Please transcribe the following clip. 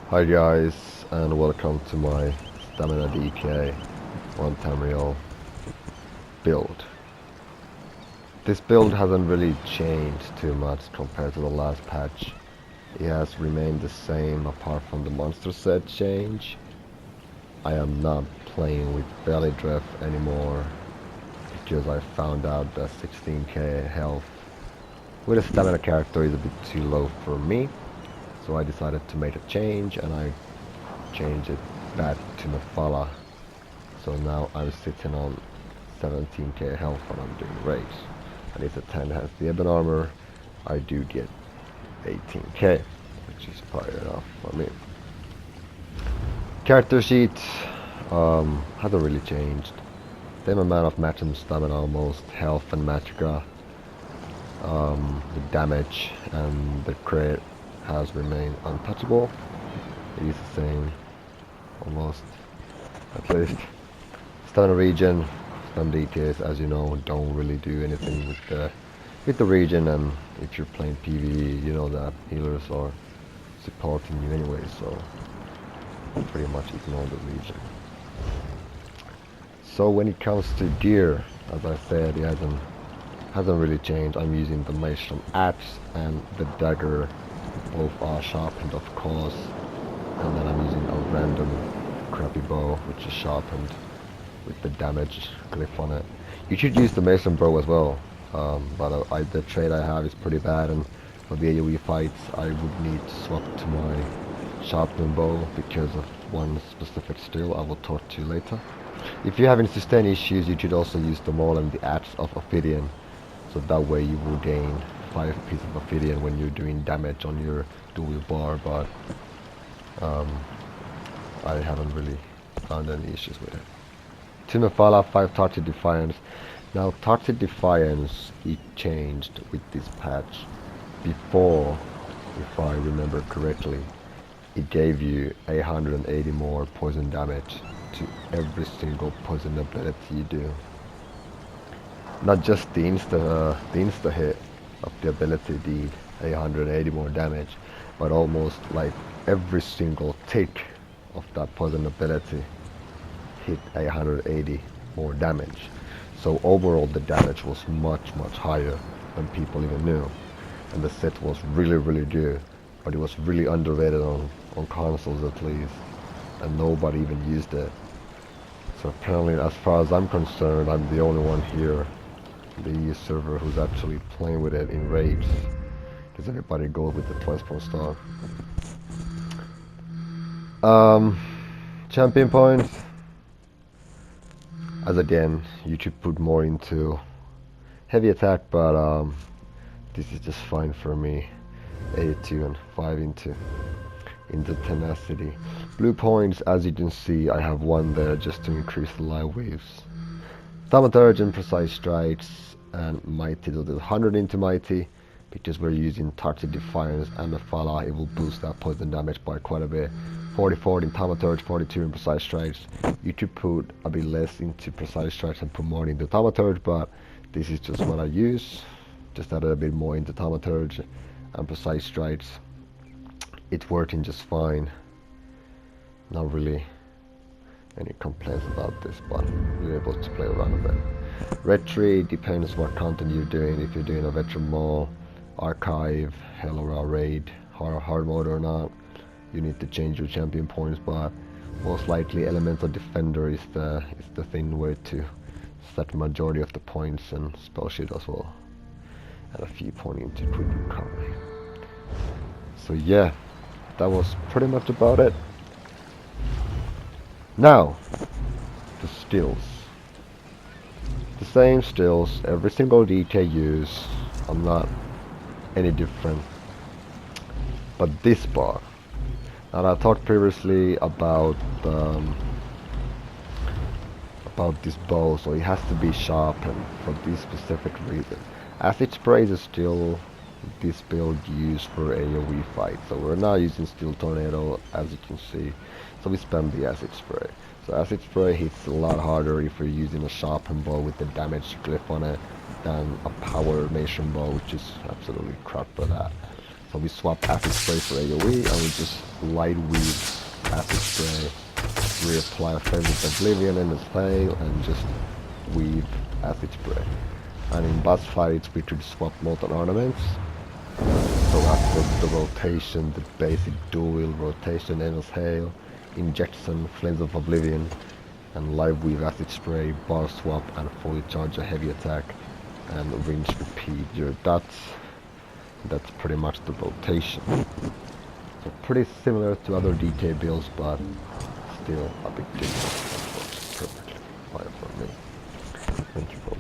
Hi guys, and welcome to my Stamina DK one-time real build. This build hasn't really changed too much compared to the last patch. It has remained the same apart from the monster set change. I am not playing with Velidreth anymore because I found out that 16k health with a stamina character is a bit too low for me. So I decided to make a change, and I changed it back to Mephala. So now I'm sitting on 17k health when I'm doing raids. And if the 10 has the Ebon armor, I do get 18k, which is probably enough for me. Character sheet hasn't really changed. Same amount of match and stamina almost, health and magicka. The damage and the crit has remained untouchable. It is the same, almost, at least. Stamina regen, StamDK, as you know, don't really do anything with the regen, and if you're playing PvE, you know that healers are supporting you anyway, so pretty much ignore the regen. So when it comes to gear, as I said, it hasn't really changed. I'm using the Maelstrom axe and the dagger. Both are sharpened, of course, and then I'm using a random crappy bow, which is sharpened with the damage glyph on it. You should use the Mason bow as well, but the trade I have is pretty bad, and for the AoE fights I would need to swap to my sharpened bow because of one specific skill I will talk to you later. If you have any sustain issues, you should also use the maul and the axe of Ophidian, so that way you will gain 5 pieces of Ophidian when you're doing damage on your dual bar, but I haven't really found any issues with it. To Mephala, 5 Toxic Defiance. Now Toxic Defiance, it changed with this patch. Before, if I remember correctly, it gave you 880 more poison damage to every single poison ability you do. Not just the insta hit of the ability did 880 more damage, but almost like every single tick of that poison ability hit 880 more damage. So overall the damage was much higher than people even knew, and the set was really good, but it was really underrated on consoles at least, and nobody even used it. So apparently, as far as I'm concerned, I'm the only one here the EU server who's actually playing with it in raids, because everybody goes with the twice per star. Champion points, as again, you should put more into heavy attack, but this is just fine for me. 82 and 5 into tenacity. Blue points, as you can see, I have one there just to increase the live waves. Thaumaturge and Precise Strikes and Mighty to do 100 into Mighty, because we're using Toxic Defiance and Mephala. It will boost that poison damage by quite a bit. 44 in Thaumaturge, 42 in Precise Strikes. You could put a bit less into Precise Strikes and put more into Thaumaturge, but this is just what I use. Just added a bit more into Thaumaturge and Precise Strikes. It's working just fine. Not really any complaints about this, but we're able to play around a bit. Retry depends what content you're doing. If you're doing a veteran mall, archive, hell or a raid, hard mode or not, you need to change your champion points, but most likely elemental defender is the thing where to set majority of the points, and spell sheet as well, and a few pointing to quick recovery. So yeah, that was pretty much about it. Now, the skills. The same skills, every single DK use. I'm not any different. But this bar. Now I talked previously about this bow, so it has to be sharpened for this specific reason. Acid spray is still this build used for AoE fight, so we're not using Steel Tornado, as you can see, so we spam the acid spray. So acid spray hits a lot harder if you're using a sharpened bow with the damage glyph on it than a power nation bow, which is absolutely crap for that. So we swap acid spray for AoE and we just light weave acid spray, reapply Favorite Oblivion in his tail and just weave acid spray. And in boss fights we could swap molten ornaments. So after the rotation, the basic dual rotation, Endless Hail, Injection, Flames of Oblivion, and live weave acid spray, bar swap, and fully charge a heavy attack, and rinse repeat your dots. That's pretty much the rotation. So pretty similar to other DK builds, but still a big difference. Perfectly fine for me. Thank you for